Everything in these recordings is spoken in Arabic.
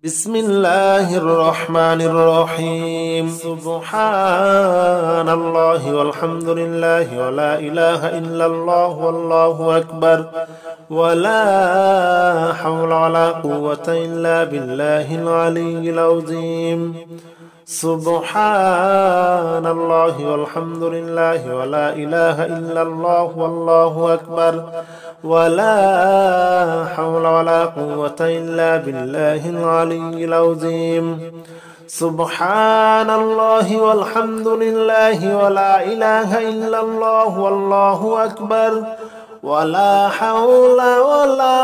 بسم الله الرحمن الرحيم سبحان الله والحمد لله ولا إله إلا الله والله أكبر ولا حول ولا قوة إلا بالله العلي العظيم سبحان الله والحمد لله ولا إله إلا الله والله أكبر ولا حول ولا قوة إلا بالله العلي العظيم سبحان الله والحمد لله ولا إله إلا الله والله أكبر ولا حول ولا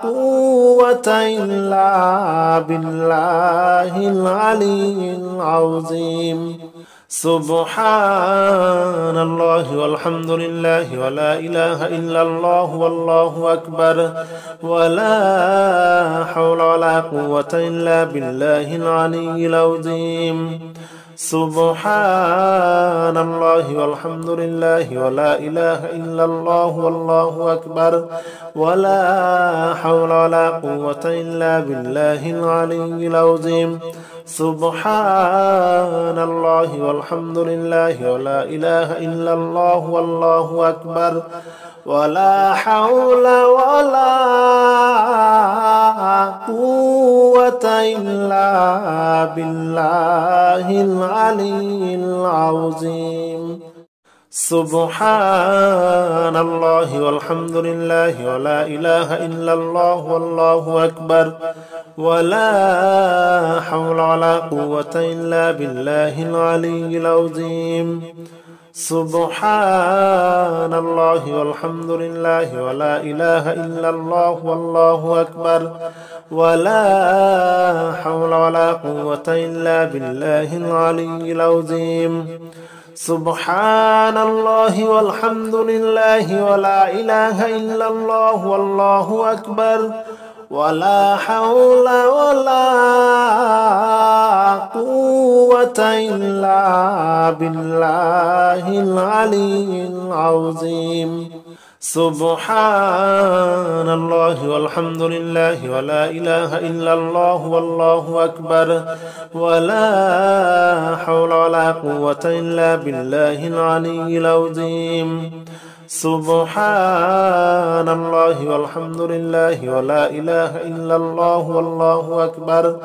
قوة إلا بالله العلي العظيم سبحان الله والحمد لله ولا إله إلا الله والله أكبر ولا حول ولا قوة إلا بالله العلي العظيم سبحان الله والحمد لله ولا إله إلا الله والله أكبر ولا حول ولا قوة إلا بالله العلي العظيم سبحان الله والحمد لله ولا إله إلا الله والله أكبر ولا حول ولا قوة إلا بالله العلي العظيم سبحان الله والحمد لله ولا إله إلا الله والله أكبر ولا حول ولا قوة إلا بالله العلي العظيم سبحان الله والحمد لله ولا إله إلا الله والله أكبر ولا حول ولا قوة إلا بالله العلي العظيم سبحان الله والحمد لله ولا إله إلا الله والله أكبر ولا حول ولا قوة إلا بالله العلي العظيم سبحان الله والحمد لله ولا إله إلا الله والله أكبر ولا حول ولا قوة إلا بالله العلي العظيم سبحان الله والحمد لله ولا إله إلا الله والله أكبر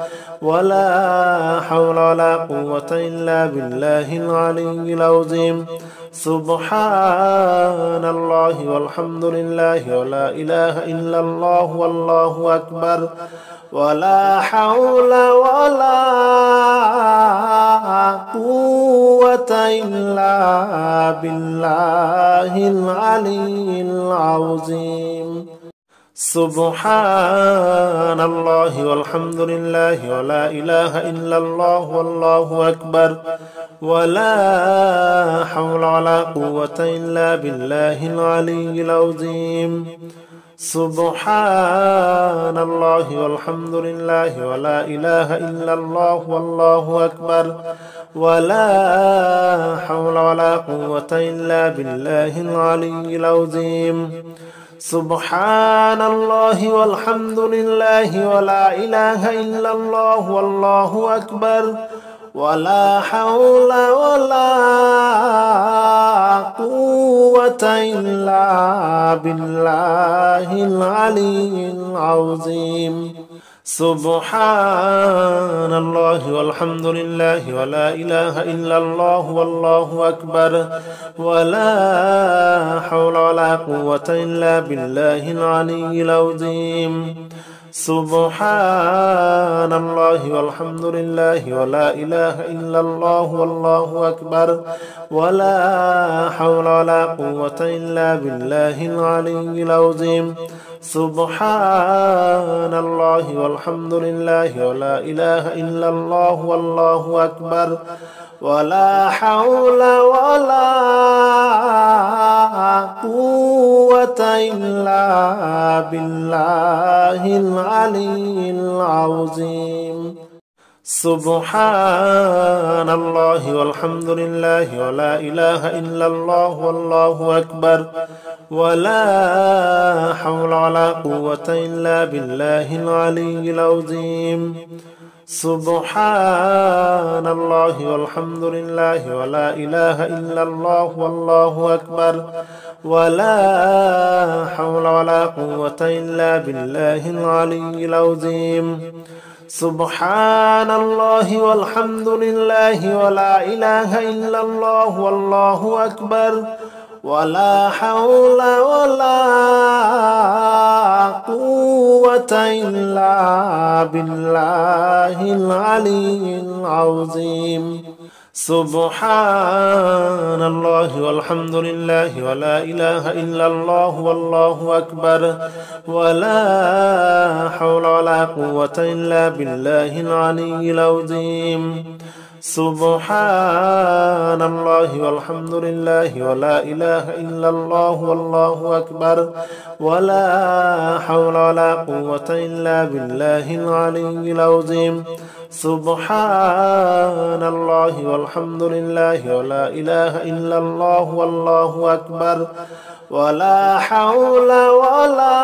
ولا حول ولا قوة إلا بالله العلي العظيم سبحان الله والحمد لله ولا إله إلا الله والله أكبر ولا حول ولا قوة إلا بالله العلي العظيم سبحان الله والحمد لله ولا إله إلا الله والله أكبر ولا حول ولا قوة إلا بالله العلي العظيم سبحان الله والحمد لله ولا إله إلا الله والله أكبر ولا حول ولا قوة إلا بالله العلي العظيم سبحان الله والحمد لله ولا إله إلا الله والله أكبر ولا حول ولا قوة إلا بالله العلي العظيم سبحان الله والحمد لله ولا إله إلا الله والله أكبر ولا حول ولا قوة إلا بالله العلي العظيم سبحان الله والحمد لله ولا إله إلا الله والله أكبر ولا حول ولا قوة إلا بالله العلي العظيم سبحان الله والحمد لله ولا إله إلا الله والله أكبر ولا حول ولا قوة إلا بالله العلي العظيم سبحان الله والحمد لله ولا إله إلا الله والله أكبر ولا حول ولا قوة إلا بالله العلي العظيم سبحان الله والحمد لله ولا إله إلا الله والله أكبر ولا حول ولا قوة إلا بالله العلي العظيم سبحان الله والحمد لله ولا إله إلا الله والله أكبر ولا حول ولا قوة إلا بالله العلي العظيم سبحان الله والحمد لله ولا إله إلا الله والله أكبر ولا حول ولا قوة إلا بالله العلي العظيم سبحان الله والحمد لله ولا إله إلا الله والله أكبر ولا حول ولا قوة إلا بالله العلي العظيم سبحان الله والحمد لله ولا إله إلا الله والله أكبر ولا حول ولا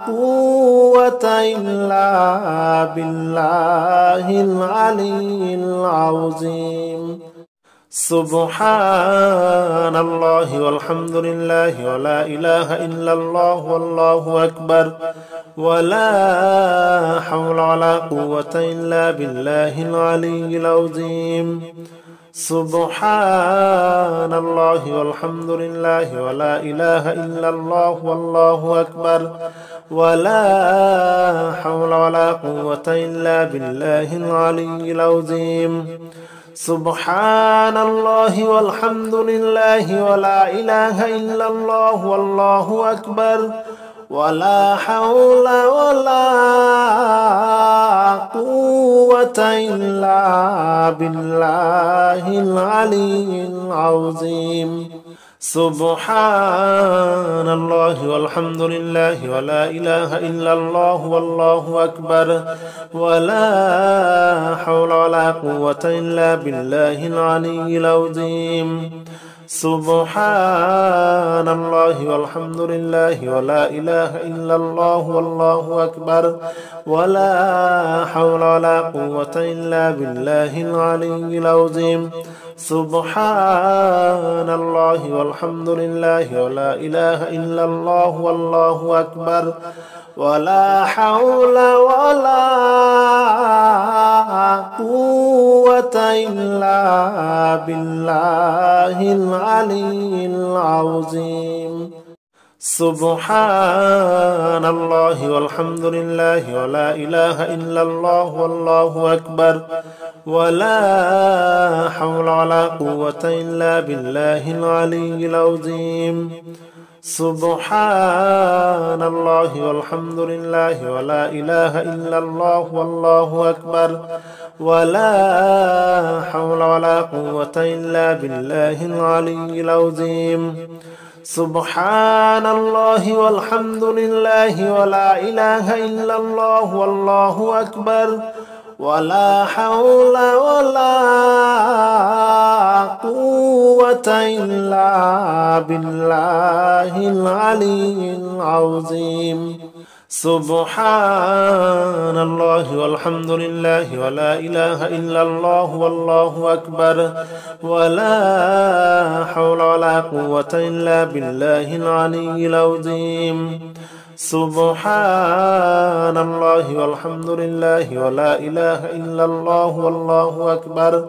قوة إلا بالله العلي العظيم سبحان الله والحمد لله ولا إله إلا الله والله أكبر ولا حول ولا قوة إلا بالله العلي العظيم سبحان الله والحمد لله ولا إله إلا الله والله أكبر ولا حول ولا قوة إلا بالله العلي العظيم سبحان الله والحمد لله ولا إله إلا الله والله أكبر ولا حول ولا قوة إلا بالله العلي العظيم سبحان الله والحمد لله ولا إله إلا الله والله أكبر ولا حول ولا قوة إلا بالله العلي العظيم سبحان الله والحمد لله ولا إله إلا الله والله أكبر ولا حول ولا قوة إلا بالله العلي العظيم سبحان الله والحمد لله ولا إله إلا الله والله أكبر ولا حول ولا قوة إلا بالله العلي العظيم سبحان الله والحمد لله ولا إله إلا الله والله أكبر ولا حول ولا قوة إلا بالله العلي العظيم سبحان الله والحمد لله ولا إله إلا الله والله أكبر ولا حول ولا قوة إلا بالله العلي العظيم سبحان الله والحمد لله ولا إله إلا الله والله أكبر ولا حول ولا قوة إلا بالله العلي العظيم سبحان الله والحمد لله ولا إله إلا الله والله أكبر ولا حول ولا قوة إلا بالله العلي العظيم سبحان الله والحمد لله ولا إله إلا الله والله أكبر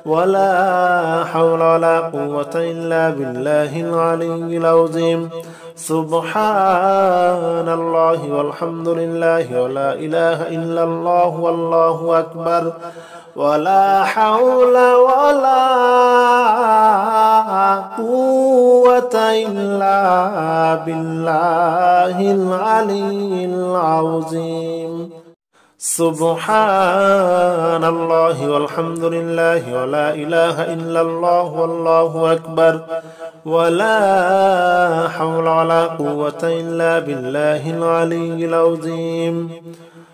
ولا حول ولا قوة إلا بالله العلي العظيم سبحان الله والحمد لله ولا إله إلا الله والله أكبر ولا حول ولا قوة إلا بالله العلي العظيم سبحان الله والحمد لله ولا إله إلا الله والله أكبر ولا حول ولا قوة إلا بالله العلي العظيم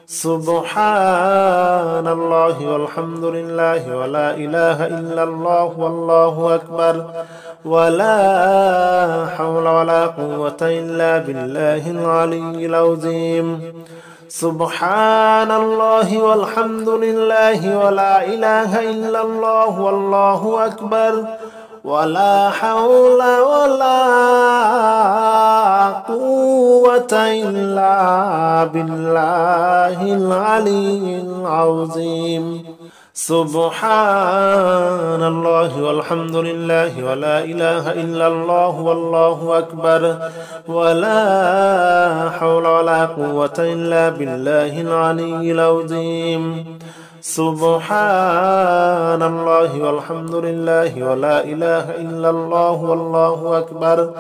سبحان الله والحمد لله ولا إله إلا الله والله أكبر ولا حول ولا قوة إلا بالله العلي العظيم سبحان الله والحمد لله ولا إله إلا الله والله أكبر ولا حول ولا قوة إلا بالله العلي العظيم سبحان الله والحمد لله ولا إله إلا الله والله أكبر ولا حول ولا قوة إلا بالله العلي العظيم سبحان الله والحمد لله ولا إله إلا الله والله أكبر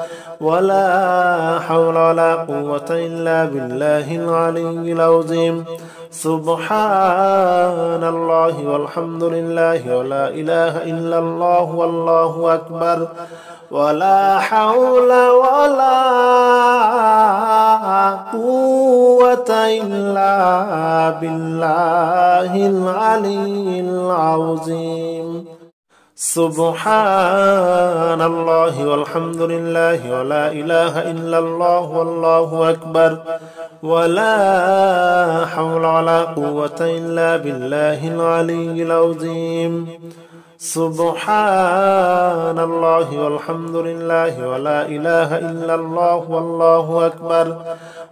ولا حول ولا قوة إلا بالله العلي العظيم سبحان الله والحمد لله ولا إله إلا الله والله أكبر ولا حول ولا قوة إلا بالله العلي العظيم سبحان الله والحمد لله ولا إله إلا الله والله أكبر ولا حول ولا قوة إلا بالله العلي العظيم سبحان الله والحمد لله ولا إله إلا الله والله أكبر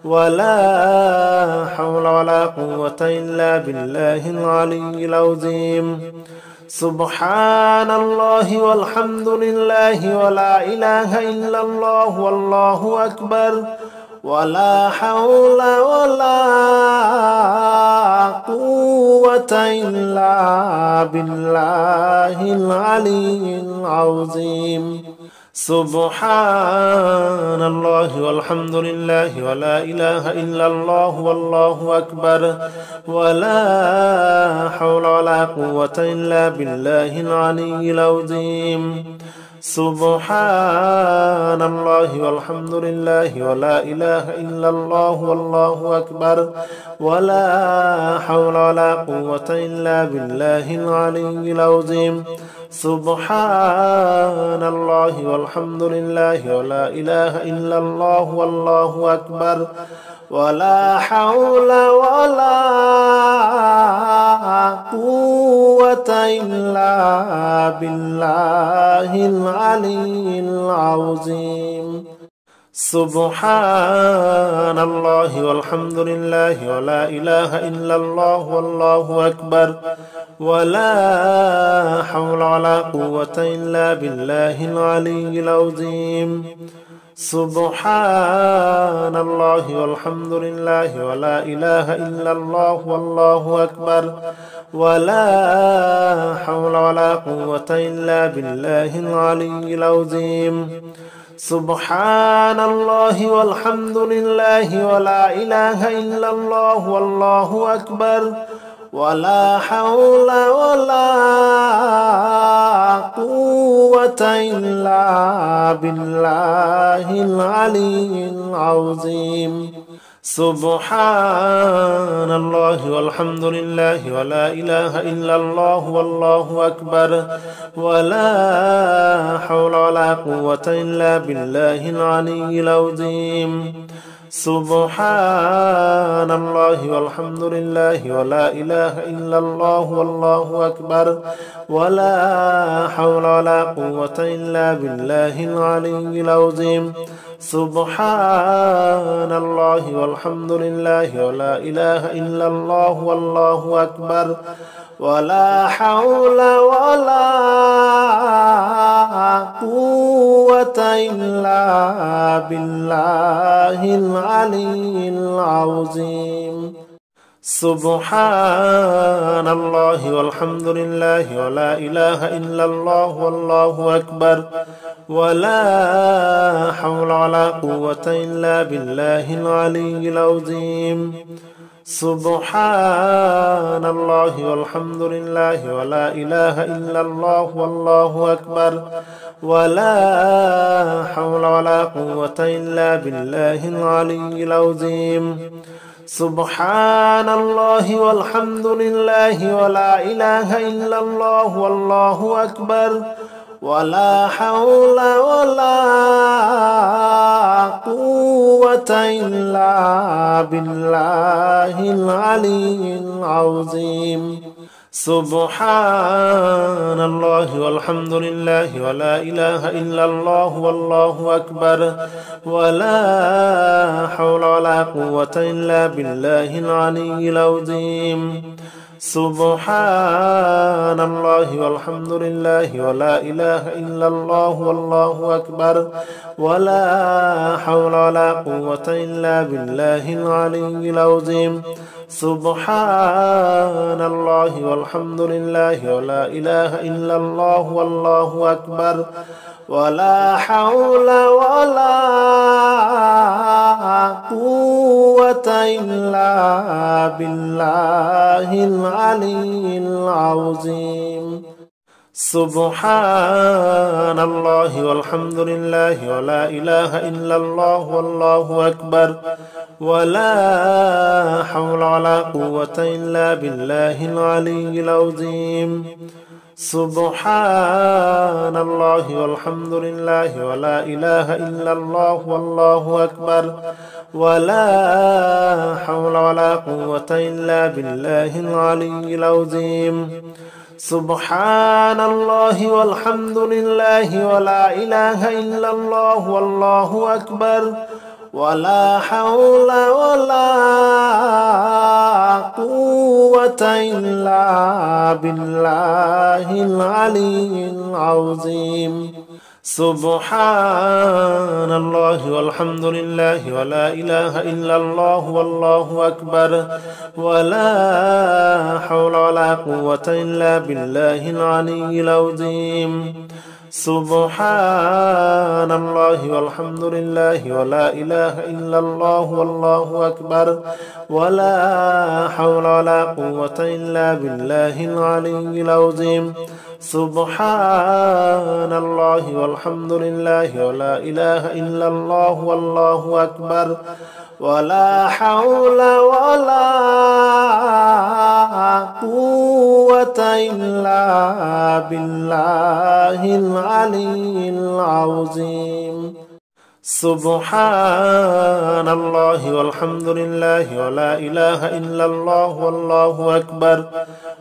ولا حول ولا قوة إلا بالله العلي العظيم سبحان الله والحمد لله ولا إله إلا الله والله أكبر ولا حول ولا قوة إلا بالله العلي العظيم سبحان الله والحمد لله ولا إله إلا الله والله أكبر ولا حول ولا قوة إلا بالله العلي العظيم سبحان الله والحمد لله ولا إله إلا الله والله أكبر ولا حول ولا قوة إلا بالله العلي العظيم سبحان الله والحمد لله ولا إله إلا الله والله أكبر ولا حول ولا قوة إلا بالله العلي العظيم سبحان الله والحمد لله ولا إله إلا الله والله أكبر ولا حول ولا قوة إلا بالله العلي العظيم سبحان الله والحمد لله ولا إله إلا الله والله أكبر ولا حول ولا قوة إلا بالله العلي العظيم سبحان الله والحمد لله ولا إله إلا الله والله أكبر ولا حول ولا قوة إلا بالله العلي العظيم سبحان الله والحمد لله ولا إله إلا الله والله أكبر ولا حول ولا قوة إلا بالله العلي العظيم سبحان الله والحمد لله ولا إله إلا الله والله أكبر ولا حول ولا قوة إلا بالله العلي العظيم سبحان الله والحمد لله ولا إله إلا الله والله أكبر ولا حول ولا قوة إلا بالله العلي العظيم سبحان الله والحمد لله ولا إله إلا الله والله أكبر ولا حول ولا قوة إلا بالله العلي العظيم سبحان الله والحمد لله ولا إله إلا الله والله أكبر ولا حول ولا قوة إلا بالله العلي العظيم سبحان الله والحمد لله ولا إله إلا الله والله أكبر ولا حول ولا قوة إلا بالله العلي العظيم سبحان الله والحمد لله ولا إله إلا الله والله أكبر ولا حول ولا قوة إلا بالله العلي العظيم سبحان الله والحمد لله ولا إله إلا الله والله أكبر ولا حول ولا قوة إلا بالله العلي العظيم سبحان الله والحمد لله ولا إله إلا الله والله أكبر ولا حول ولا قوة إلا بالله العلي العظيم سبحان الله والحمد لله ولا إله إلا الله والله أكبر ولا حول ولا قوة إلا بالله العلي العظيم سبحان الله والحمد لله ولا إله إلا الله والله أكبر ولا حول ولا قوة إلا بالله العلي العظيم سبحان الله والحمد لله ولا إله إلا الله والله أكبر ولا حول ولا قوة إلا بالله العلي العظيم سبحان الله والحمد لله ولا إله إلا الله والله أكبر ولا حول ولا قوة إلا بالله العلي العظيم سبحان الله والحمد لله ولا إله إلا الله والله أكبر ولا حول ولا قوة إلا بالله العلي العظيم سبحان الله والحمد لله ولا إله إلا الله والله أكبر ولا حول ولا قوة إلا بالله العلي العظيم سبحان الله والحمد لله ولا إله إلا الله والله أكبر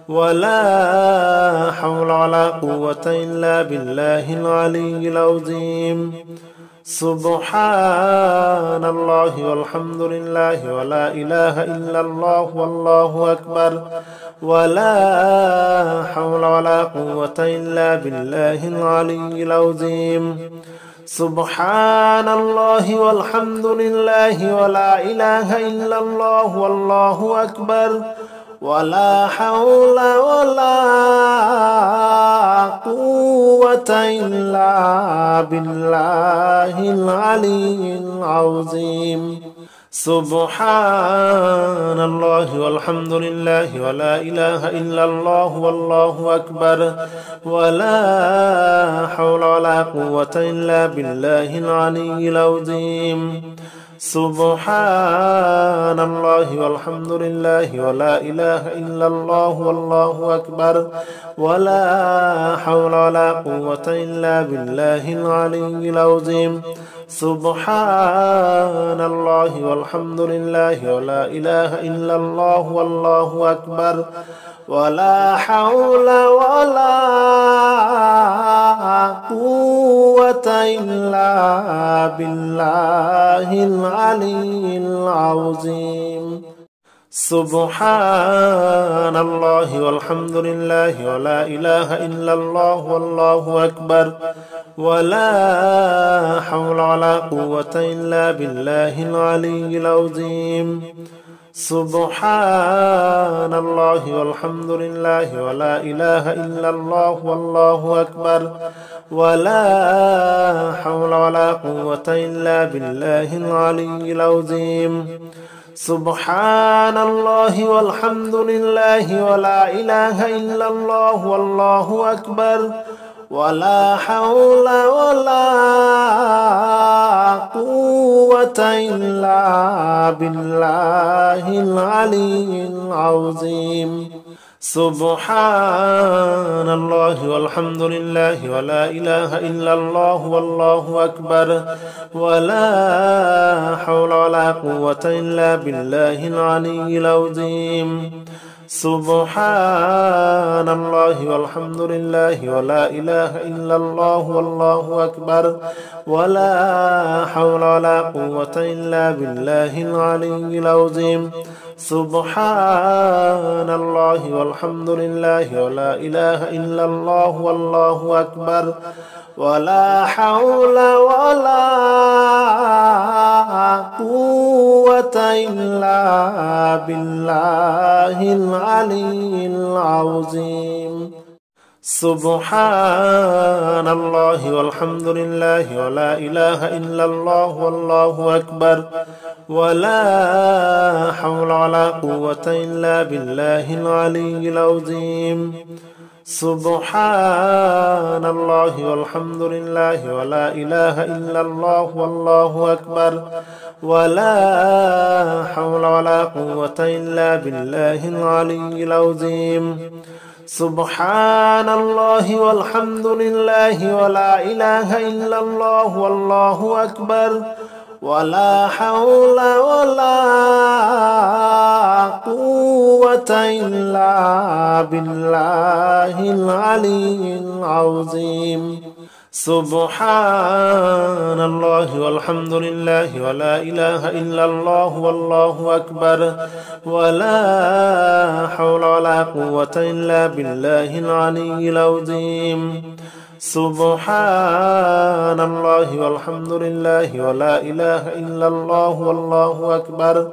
ولا حول ولا قوة إلا بالله العلي العظيم سبحان الله والحمد لله ولا إله إلا الله والله أكبر ولا حول ولا قوة إلا بالله العلي العظيم سبحان الله والحمد لله ولا إله إلا الله والله أكبر ولا حول ولا قوة إلا بالله العلي العظيم سبحان الله والحمد لله ولا إله إلا الله والله أكبر ولا حول ولا قوة إلا بالله العلي العظيم سبحان الله والحمد لله ولا إله إلا الله والله أكبر ولا حول ولا قوة إلا بالله العلي العظيم سبحان الله والحمد لله ولا إله إلا الله والله أكبر ولا حول ولا قوة إلا بالله العلي العظيم سبحان الله والحمد لله ولا إله إلا الله والله أكبر ولا حول ولا قوة إلا بالله العلي العظيم سبحان الله والحمد لله ولا إله إلا الله والله أكبر ولا حول ولا قوة إلا بالله العلي العظيم سبحان الله والحمد لله ولا إله إلا الله والله أكبر ولا حول ولا قوة إلا بالله العلي العظيم سبحان الله والحمد لله ولا إله إلا الله والله أكبر ولا حول ولا قوة إلا بالله العلي العظيم سبحان الله والحمد لله ولا إله إلا الله والله أكبر ولا حول ولا قوة إلا بالله العلي العظيم سبحان الله والحمد لله ولا إله إلا الله والله أكبر ولا حول ولا قوة إلا بالله العلي العظيم سبحان الله والحمد لله ولا إله إلا الله والله أكبر ولا حول ولا قوة إلا بالله العلي العظيم سبحان الله والحمد لله ولا إله إلا الله والله أكبر ولا حول ولا قوة إلا بالله العلي العظيم سبحان الله والحمد لله ولا إله إلا الله والله أكبر ولا حول ولا قوة إلا بالله العلي العظيم سبحان الله والحمد لله ولا إله إلا الله والله أكبر ولا حول ولا قوة إلا بالله العلي العظيم سبحان الله والحمد لله ولا إله إلا الله والله أكبر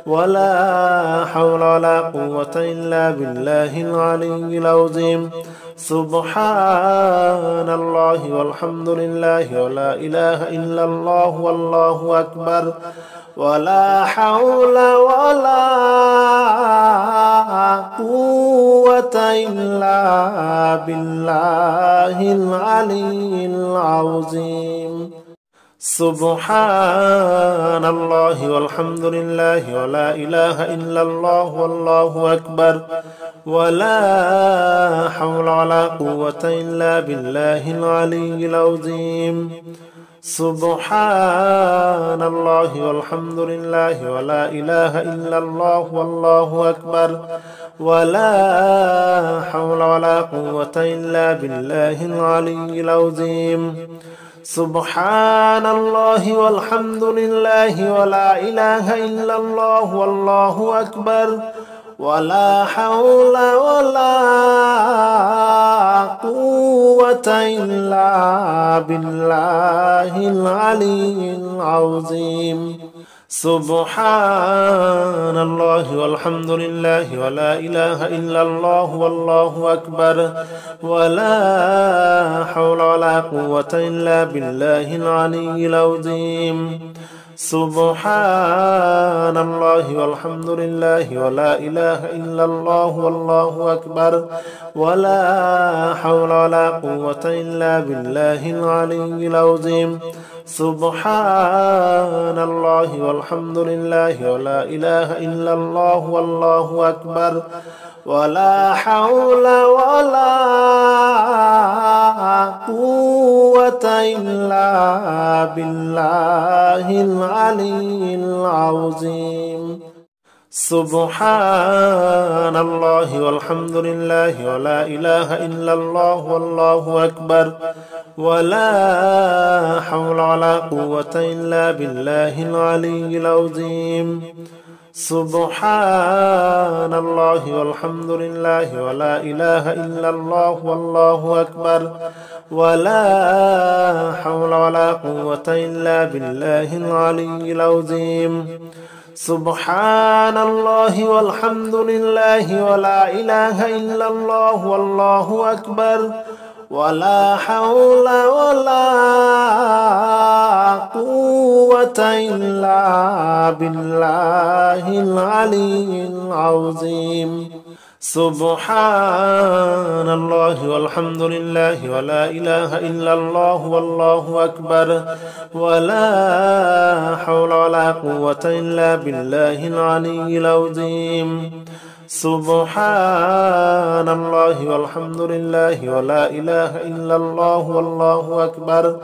ولا حول ولا قوة إلا بالله العلي العظيم سبحان الله والحمد لله ولا إله إلا الله والله أكبر ولا حول ولا قوة إلا بالله العلي العظيم سبحان الله والحمد لله ولا إله إلا الله والله أكبر ولا حول ولا قوة إلا بالله العلي العظيم سبحان الله والحمد لله ولا إله إلا الله والله أكبر ولا حول ولا قوة إلا بالله العلي العظيم سبحان الله والحمد لله ولا إله إلا الله والله أكبر ولا حول ولا قوة إلا بالله العلي العظيم سبحان الله والحمد لله ولا إله إلا الله والله أكبر ولا حول ولا قوة إلا بالله العلي العظيم سبحان الله والحمد لله ولا إله إلا الله والله أكبر ولا حول ولا قوة إلا بالله العلي العظيم سبحان الله والحمد لله ولا إله إلا الله والله أكبر ولا حول ولا قوة إلا بالله العلي العظيم سبحان الله والحمد لله ولا إله إلا الله والله أكبر ولا حول ولا قوة إلا بالله العلي العظيم سبحان الله والحمد لله ولا إله إلا الله والله أكبر ولا حول ولا قوة إلا بالله العلي العظيم سبحان الله والحمد لله ولا إله إلا الله والله أكبر ولا حول ولا قوة إلا بالله العلي العظيم سبحان الله والحمد لله ولا إله إلا الله والله أكبر ولا حول ولا قوة إلا بالله العلي العظيم سبحان الله والحمد لله ولا إله إلا الله والله أكبر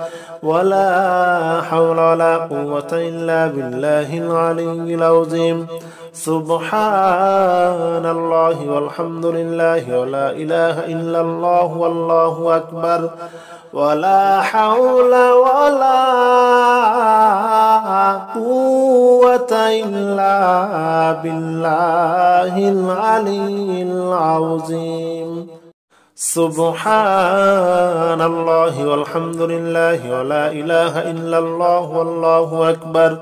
ولا حول ولا قوة إلا بالله العلي العظيم سبحان الله والحمد لله ولا إله إلا الله والله أكبر ولا حول ولا قوة إلا بالله العلي العظيم سبحان الله والحمد لله ولا إله إلا الله والله أكبر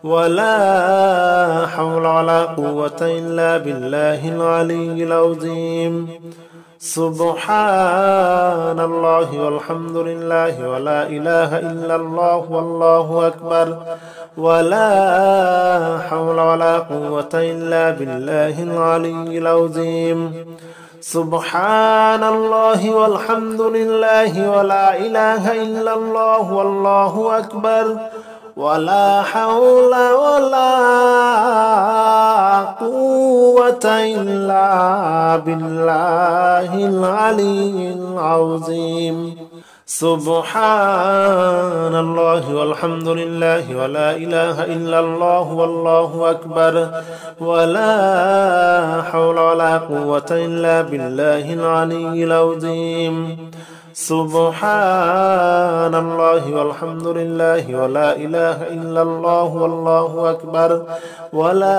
ولا حول ولا قوة إلا بالله العلي العظيم سبحان الله والحمد لله ولا إله إلا الله والله أكبر ولا حول ولا قوة إلا بالله العلي العظيم سبحان الله والحمد لله ولا إله إلا الله والله أكبر ولا حول ولا قوة إلا بالله العلي العظيم سبحان الله والحمد لله ولا إله إلا الله والله أكبر ولا حول ولا قوة إلا بالله العلي العظيم سبحان الله والحمد لله ولا إله إلا الله والله أكبر ولا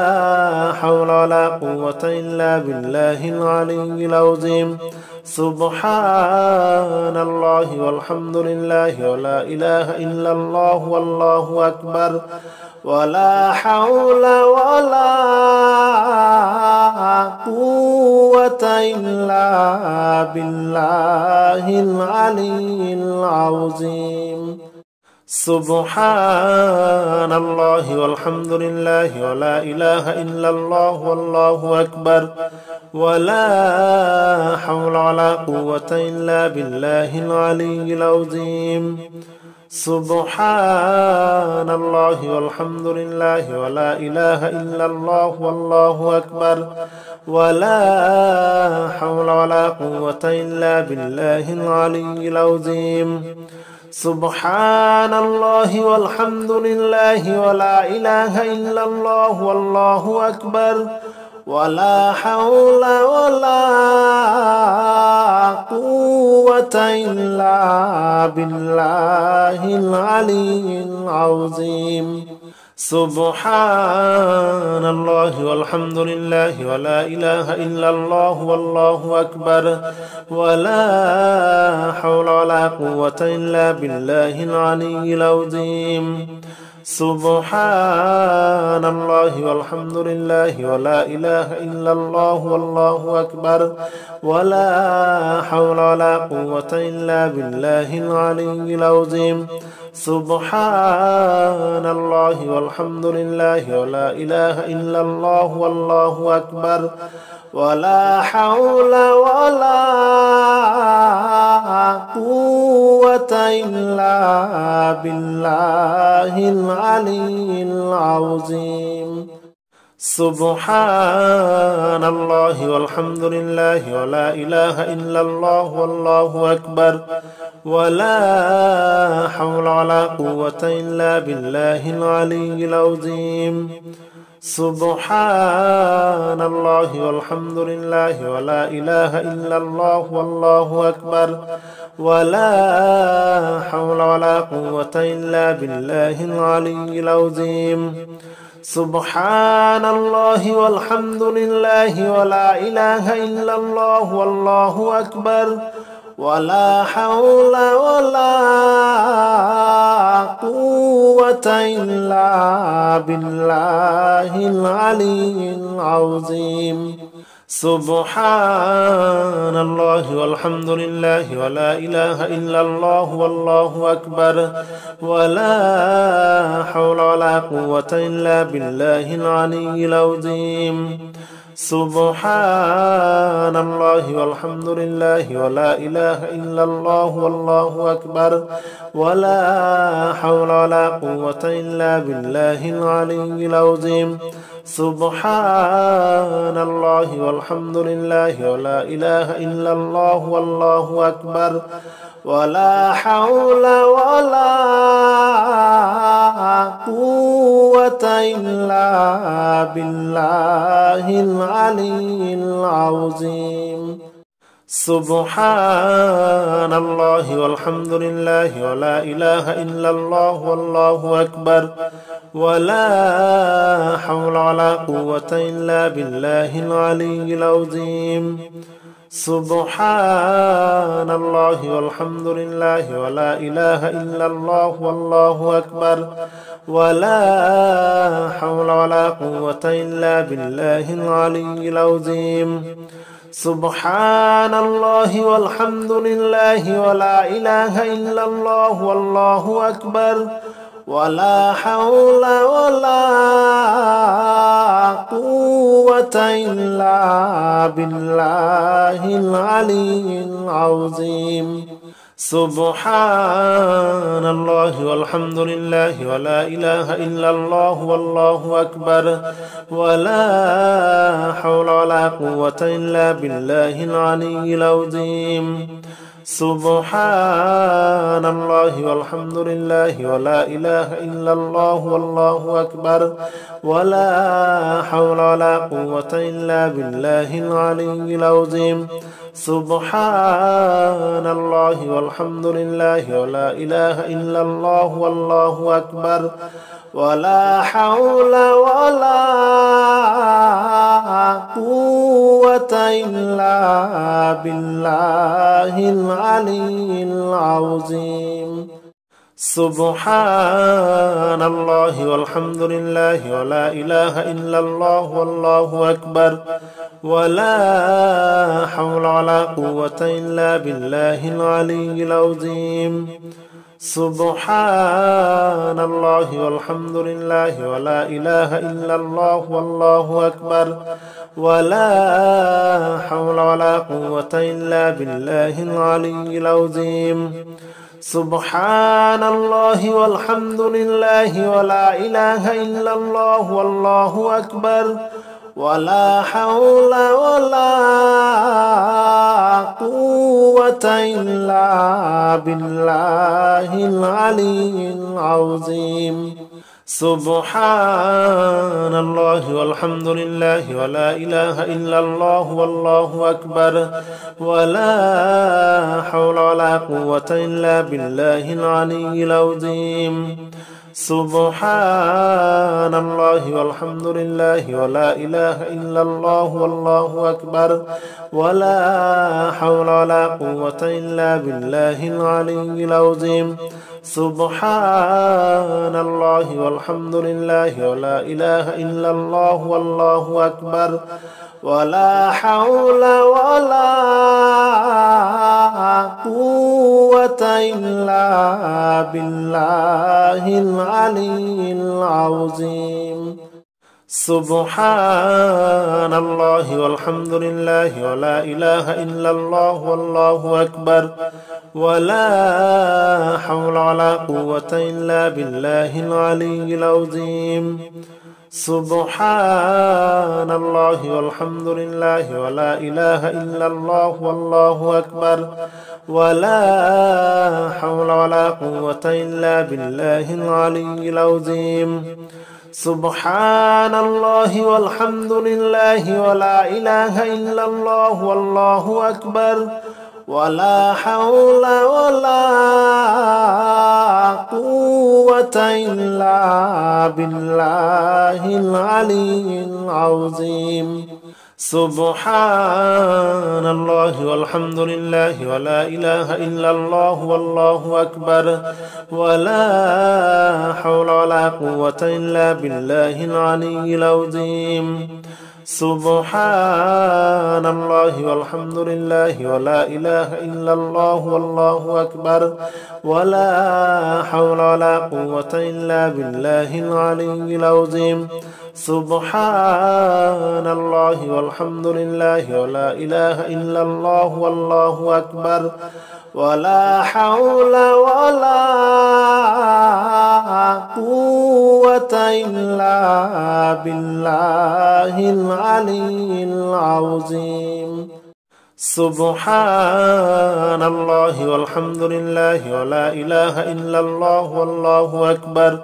حول ولا قوة إلا بالله العلي العظيم سبحان الله والحمد لله ولا إله إلا الله والله أكبر ولا حول ولا قوة إلا بالله العلي العظيم سبحان الله والحمد لله ولا إله إلا الله والله أكبر ولا حول ولا قوة إلا بالله العلي العظيم سبحان الله والحمد لله ولا إله إلا الله والله أكبر ولا حول ولا قوة إلا بالله العلي العظيم سبحان الله والحمد لله ولا إله إلا الله والله أكبر ولا حول ولا قوة إلا بالله العلي العظيم سبحان الله والحمد لله ولا إله إلا الله والله أكبر ولا حول ولا قوة إلا بالله العلي العظيم سبحان الله والحمد لله ولا إله إلا الله والله أكبر ولا حول ولا قوة إلا بالله العلي العظيم سبحان الله والحمد لله ولا إله إلا الله والله أكبر ولا حول ولا قوة إلا بالله العلي العظيم سبحان الله والحمد لله ولا إله إلا الله والله أكبر ولا حول ولا قوة إلا بالله العلي العظيم سبحان الله والحمد لله ولا إله إلا الله والله أكبر ولا حول ولا قوة إلا بالله العلي العظيم سبحان الله والحمد لله ولا إله إلا الله والله أكبر ولا حول ولا قوة إلا بالله العلي العظيم سبحان الله والحمد لله ولا إله إلا الله والله أكبر ولا حول ولا قوة إلا بالله العلي العظيم سبحان الله والحمد لله ولا إله إلا الله والله أكبر ولا حول ولا قوة إلا بالله العلي العظيم سبحان الله والحمد لله ولا إله إلا الله والله أكبر ولا حول ولا قوة إلا بالله العلي العظيم سبحان الله والحمد لله ولا إله إلا الله والله أكبر ولا حول ولا قوة إلا بالله العلي العظيم سبحان الله والحمد لله ولا إله إلا الله والله أكبر ولا حول ولا قوة إلا بالله العلي العظيم سبحان الله والحمد لله ولا إله إلا الله والله أكبر ولا حول ولا قوة إلا بالله العلي العظيم سبحان الله والحمد لله ولا إله إلا الله والله أكبر ولا حول ولا قوة إلا بالله العلي العظيم سبحان الله والحمد لله ولا إله إلا الله والله أكبر ولا حول ولا قوة إلا بالله العلي العظيم سبحان الله والحمد لله ولا إله إلا الله والله أكبر ولا حول ولا قوة إلا بالله العلي العظيم سبحان الله والحمد لله ولا إله إلا الله والله أكبر ولا حول ولا قوة إلا بالله العلي العظيم سبحان الله والحمد لله ولا إله إلا الله والله أكبر ولا حول ولا قوة إلا بالله العلي العظيم سبحان الله والحمد لله ولا إله إلا الله والله أكبر ولا حول ولا قوة إلا بالله العلي العظيم سبحان الله والحمد لله ولا إله إلا الله والله أكبر ولا حول ولا قوة إلا بالله العلي العظيم سبحان الله والحمد لله ولا إله إلا الله والله أكبر ولا حول ولا قوة إلا بالله العلي العظيم سبحان الله والحمد لله ولا إله إلا الله والله أكبر ولا حول ولا قوة إلا بالله العلي العظيم سبحان الله والحمد لله ولا إله إلا الله والله أكبر ولا حول ولا قوة إلا بالله العلي العظيم سبحان الله والحمد لله ولا إله إلا الله والله أكبر ولا حول ولا قوة إلا بالله العلي العظيم سبحان الله والحمد لله ولا إله إلا الله والله أكبر ولا حول ولا قوة إلا بالله العلي العظيم سبحان الله والحمد لله ولا إله إلا الله والله أكبر ولا حول ولا قوة إلا بالله العلي العظيم سبحان الله والحمد لله ولا إله إلا الله والله أكبر ولا حول ولا قوة إلا بالله العلي العظيم سبحان الله والحمد لله ولا إله إلا الله والله أكبر ولا حول ولا قوة إلا بالله العلي العظيم سبحان الله والحمد لله ولا إله إلا الله والله أكبر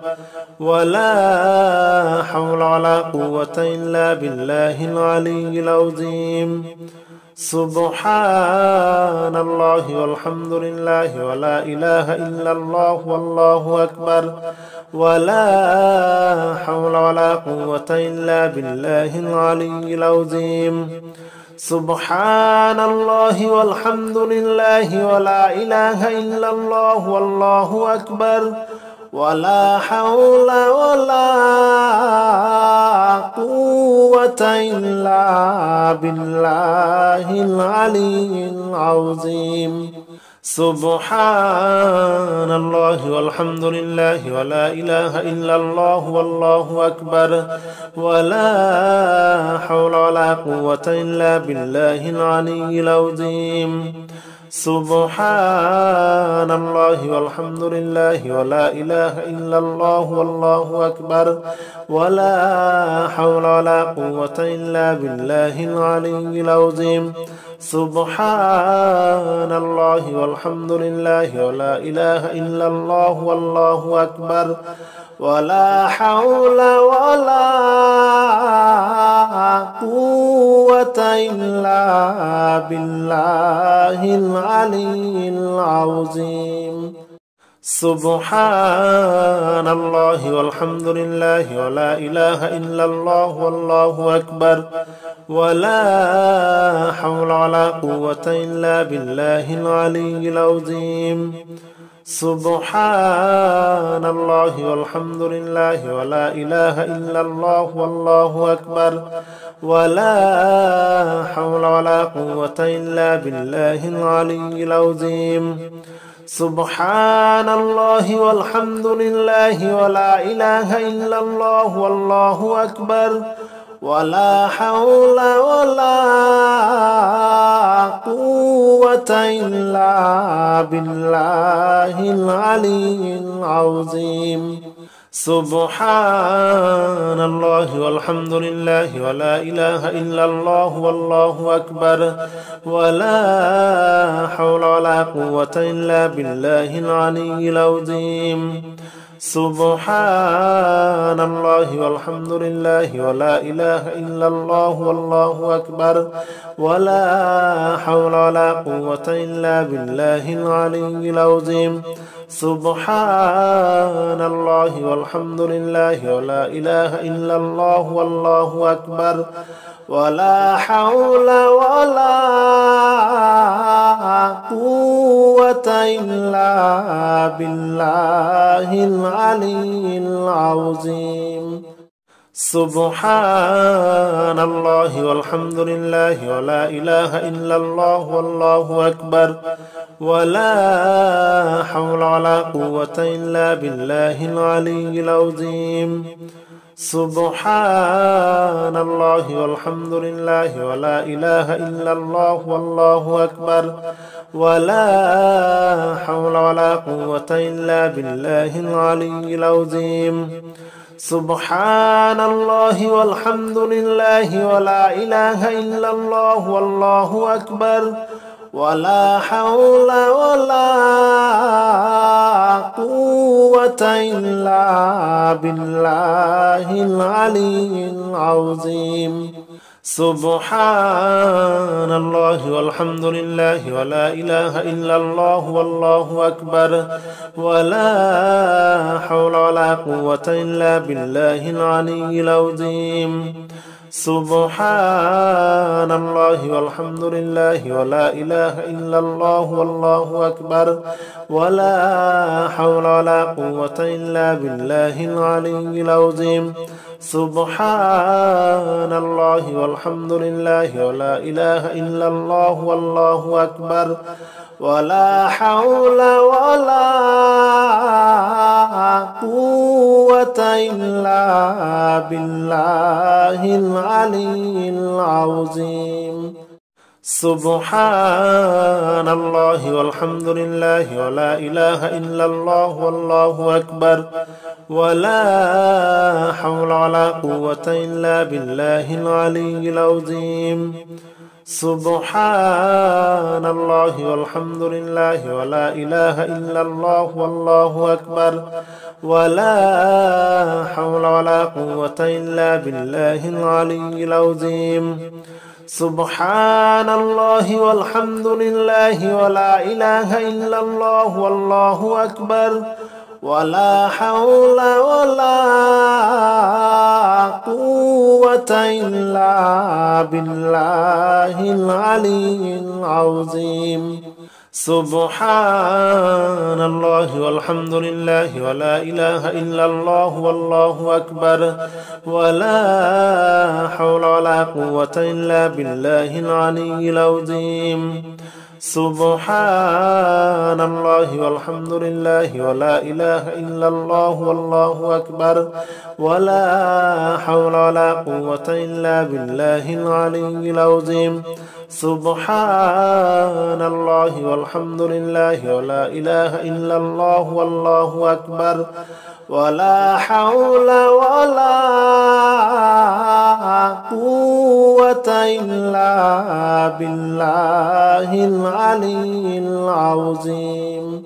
ولا حول ولا قوة إلا بالله العلي العظيم سبحان الله والحمد لله ولا إله إلا الله والله أكبر ولا حول ولا قوة إلا بالله العلي العظيم سبحان الله والحمد لله ولا إله إلا الله والله أكبر ولا حول ولا قوة إلا بالله العلي العظيم سبحان الله والحمد لله ولا إله إلا الله والله أكبر ولا حول ولا قوة إلا بالله العلي العظيم سبحان الله والحمد لله ولا إله إلا الله والله أكبر ولا حول ولا قوة إلا بالله العلي العظيم سبحان الله والحمد لله ولا إله إلا الله والله أكبر ولا حول ولا قوة إلا بالله العلي العظيم سبحان الله والحمد لله ولا إله إلا الله والله أكبر ولا حول ولا قوة إلا بالله العلي العظيم سبحان الله والحمد لله ولا إله إلا الله والله أكبر ولا حول ولا قوة إلا بالله العلي العظيم سبحان الله والحمد لله ولا إله إلا الله والله أكبر ولا حول ولا قوة إلا بالله العلي العظيم سبحان الله والحمد لله ولا إله إلا الله والله أكبر ولا حول ولا قوة إلا بالله العلي العظيم سبحان الله والحمد لله ولا إله إلا الله والله أكبر ولا حول ولا قوة إلا بالله العلي العظيم سبحان الله والحمد لله ولا إله إلا الله والله أكبر ولا حول ولا قوة إلا بالله العلي العظيم سبحان الله والحمد لله ولا إله إلا الله والله أكبر ولا حول ولا قوة إلا بالله العلي العظيم سبحان الله والحمد لله ولا إله إلا الله والله أكبر ولا حول ولا قوة إلا بالله العلي العظيم سبحان الله والحمد لله ولا إله إلا الله والله أكبر ولا حول ولا قوة إلا بالله العلي العظيم سبحان الله والحمد لله ولا إله إلا الله والله أكبر ولا حول ولا قوة إلا بالله العلي العظيم سبحان الله والحمد لله ولا إله إلا الله والله أكبر ولا حول ولا قوة إلا بالله العلي العظيم سبحان الله والحمد لله ولا إله إلا الله والله أكبر ولا حول ولا قوة إلا بالله العلي العظيم سبحان الله والحمد لله ولا إله إلا الله والله أكبر ولا حول ولا قوة إلا بالله العلي العظيم سبحان الله والحمد لله ولا إله إلا الله والله أكبر ولا حول ولا قوة إلا بالله العلي العظيم سبحان الله والحمد لله ولا إله إلا الله والله أكبر ولا حول ولا قوة إلا بالله العلي العظيم سبحان الله والحمد لله ولا إله إلا الله والله أكبر ولا حول ولا قوة إلا بالله العلي العظيم سبحان الله والحمد لله ولا إله إلا الله والله أكبر ولا حول ولا قوة إلا بالله العلي العظيم سبحان الله والحمد لله ولا إله إلا الله والله أكبر ولا حول ولا قوة إلا بالله العلي العظيم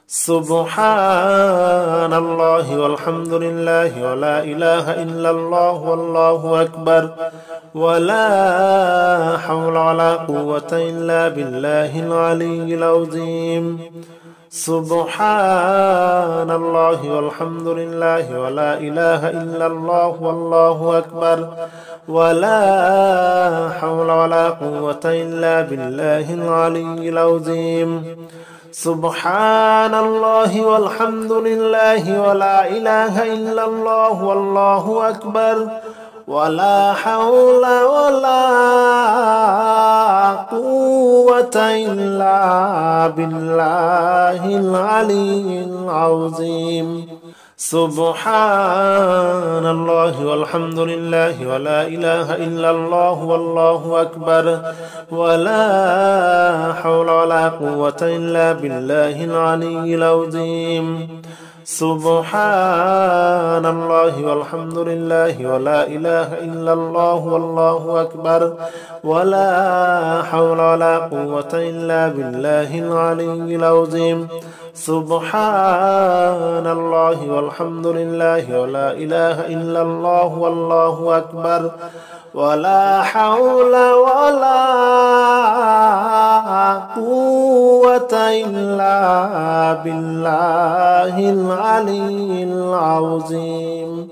سبحان الله والحمد لله ولا إله إلا الله والله أكبر ولا حول ولا قوة إلا بالله العلي العظيم سبحان الله والحمد لله ولا إله إلا الله والله أكبر ولا حول ولا قوة إلا بالله العلي العظيم سبحان الله والحمد لله ولا إله إلا الله والله أكبر ولا حول ولا قوة إلا بالله العلي العظيم سبحان الله والحمد لله ولا إله إلا الله والله أكبر ولا حول ولا قوة إلا بالله العلي العظيم سبحان الله والحمد لله ولا إله إلا الله والله أكبر ولا حول ولا قوة إلا بالله العلي العظيم سبحان الله والحمد لله ولا إله إلا الله والله أكبر ولا حول ولا قوة إلا بالله العلي العظيم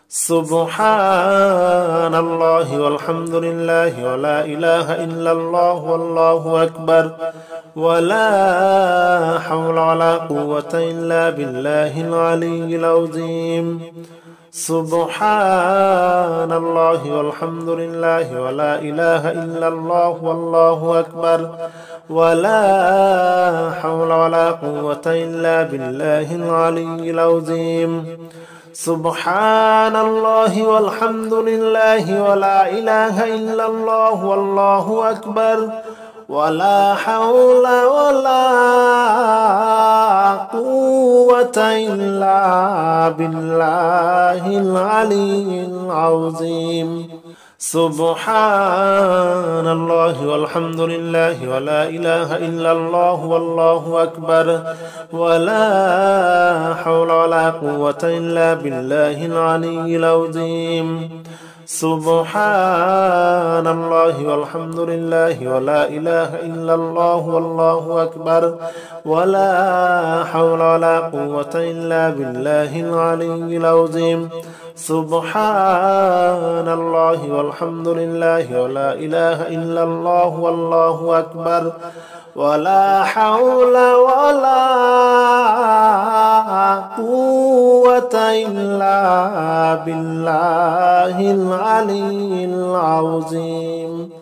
سبحان الله والحمد لله ولا إله إلا الله والله أكبر ولا حول ولا قوة إلا بالله العلي العظيم سبحان الله والحمد لله ولا إله إلا الله والله أكبر ولا حول ولا قوة إلا بالله العلي العظيم سبحان الله والحمد لله ولا إله إلا الله والله أكبر ولا حول ولا قوة إلا بالله العلي العظيم سبحان الله والحمد لله ولا إله إلا الله والله أكبر ولا حول ولا قوة إلا بالله العلي العظيم سبحان الله والحمد لله ولا إله إلا الله والله أكبر ولا حول ولا قوة إلا بالله العلي العظيم سبحان الله والحمد لله ولا إله إلا الله والله أكبر ولا حول ولا قوة إلا بالله العلي العظيم.